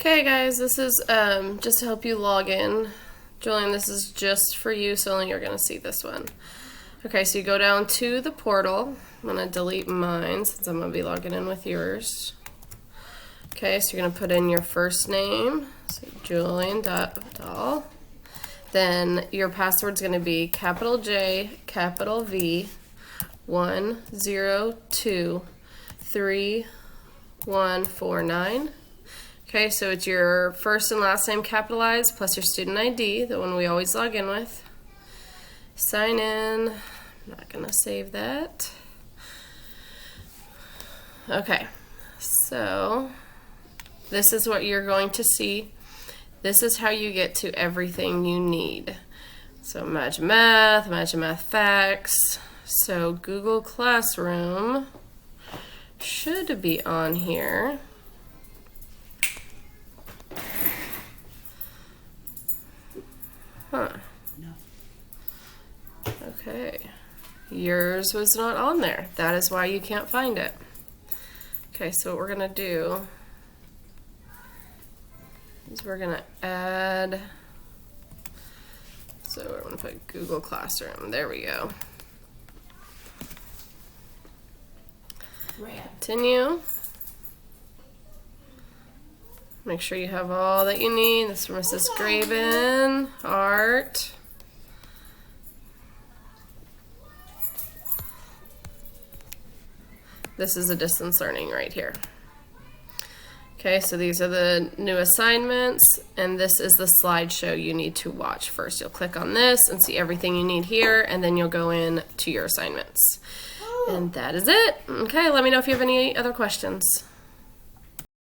Okay guys, this is just to help you log in. Julian, this is just for you, so only you're going to see this one. Okay, so you go down to the portal. I'm going to delete mine since I'm going to be logging in with yours. Okay, so you're going to put in your first name, so Julian.Vidal. Then your password's going to be capital J, capital V, 1023149. Okay, so it's your first and last name capitalized plus your student ID, the one we always log in with. Sign in. I'm not going to save that. Okay, so this is what you're going to see. This is how you get to everything you need. So Imagine Math Facts. So Google Classroom should be on here. Huh. No. Okay. Yours was not on there. That is why you can't find it. Okay, so what we're going to do is we're going to add, so we're going to put Google Classroom. There we go. Continue. Make sure you have all that you need. This is from Mrs. Graven. Art. This is a distance learning right here. Okay, so these are the new assignments, and this is the slideshow you need to watch first. You'll click on this and see everything you need here, and then you'll go in to your assignments. And that is it. Okay, let me know if you have any other questions.